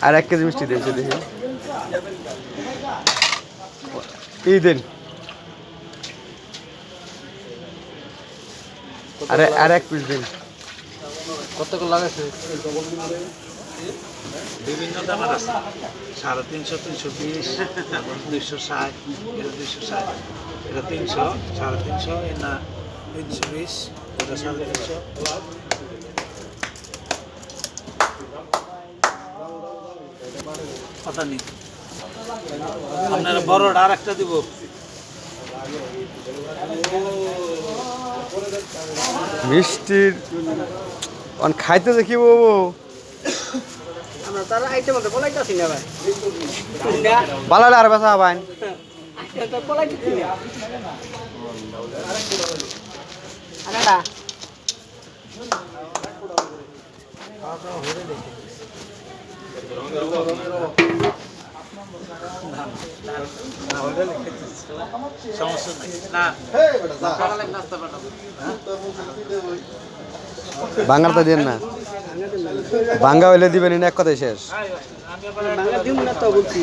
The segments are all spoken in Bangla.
আর 1 কেজি মিষ্টি দিয়েছে দেখি এই দিন আরে আর 1 পিস দিন কত করে লাগাইছে বিভিন্ন দামের আছে 350 320 260 এটা 260 এটা 300 350 এটা 320 এটা 350 কথা নেই আপনার বড়টা আর একটা দিব মিষ্টির অন খাইতে দেখি বাবু আমরা তারা আইটেম মতো বলাইতাছি না ভাই বালাটা আর বেচা হবাইন এটা বলাইতাছি না আরেটা সমস্যা নাই না বাঙ্গালটা দেন না বাঙ্গা হইলে দিবেন না এক কথাই শেষ বাংলা দিমু না তো বলছি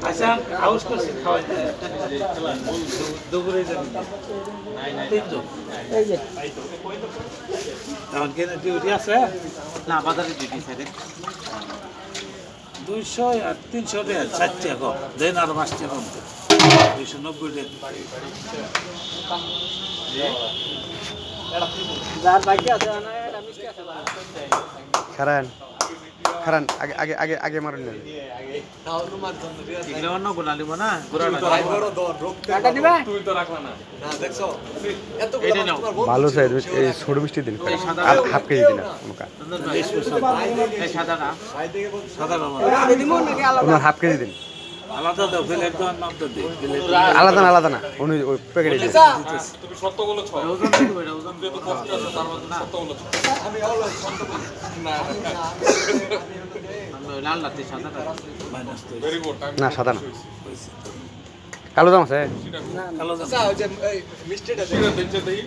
আচ্ছা হাউস করছি খাওয়াই দুপুরে যাবেন তিনজন এই যে এখন কেন ডিউটি আছে না বাজারে ডিউটি থাকে 200 আর 300 টাকা 4 টাকা দেন আর 5 টাকা কম 290 টাকা যার বাকি আছে না এটা মিষ্টি আছে খারান খারান আগে আগে আগে আগে মারুন না এগুলো অন্য গুলা নিব না কাটা দিবা এটা নাও ভালো সাইজ এই ছোট মিষ্টি দিন আর হাফ কেজি দিন আমাকে এই সাদাটা সাদাটা এটা দিমু নাকি আলাদা ওনার হাফ কেজি দিন আলাদা দাও প্লেট দাও নাম তো দে আলাদা না আলাদা না উনি ওই প্যাকেটে দিন তুমি সত্যগুলো ছয় ওজন দিব এটা ওজন যেহেতু কষ্ট আছে তার মধ্যে সত্যগুলো ছয় লাল লাতে সাদাটা মাইনাস তো ভেরি গুড না সাদা না কালো দাম আছে কালো দাম মিষ্টিটা দেখতে দেই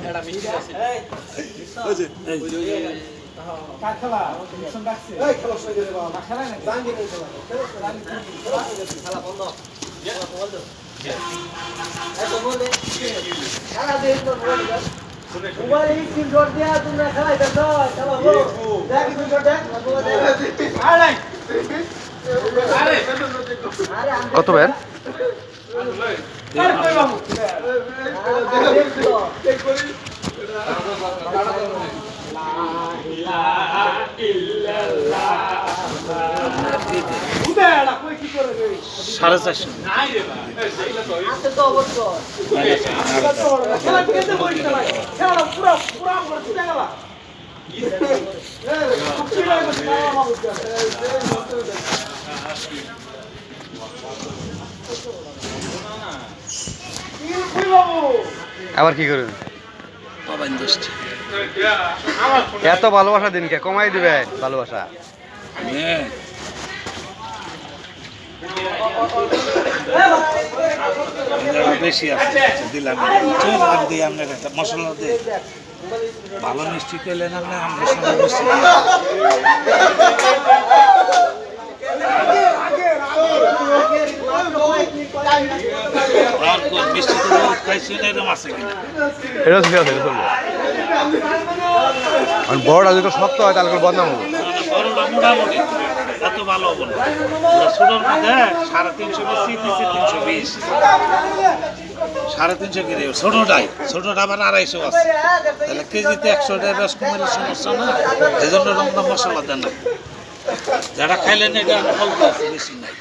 এটা মিষ্টি আছে কাঠলা মিশন রাখছে এই খেলা সই দিলে বাবা খেলা না জাঙ্গি নেই খেলা বন্ধ এত বলে খেলা দেই তো বলে মোবাইল এই তিন জোর দিয়া তোমরা খেলাই দেন খেলা হো দেখি তিন জোর দেখ আরে আরে কত বের আরে কই বাবু দেখ করি সাড়ে 400 আছে তো অবশ্য খেলা ঠিক আছে বই খেলা খেলা পুরো পুরো করে ছুটে গেল আবার কি করবেন বাবা ইন্ডাস্ট্রি এত ভালোবাসা দিন কে কমাই দিবে ভালোবাসা হ্যাঁ বেশি আছে দিলাম চল আর দিই আমরা একটা মশলা দিই ভালো মিষ্টি খেলে না আমরা সবাই মিষ্টি মিষ্টি তো খাইছি না এরকম আছে কিনা এটা ঠিক আছে চলবে আর বড়টা যদি শক্ত হয় তাহলে বদনাম হবে বড়টা মোটামুটি এত ভালো হবো না ছোটোর মধ্যে 350 বেশি দিচ্ছে 320 350 কিনে ছোটোটা আবার 250 আছে তাহলে কেজিতে 100 টাকা রস কমের সমস্যা না এই জন্য রঙটা মশলা দেন না যারা খাইলেন এটা অল্প আছে বেশি নাই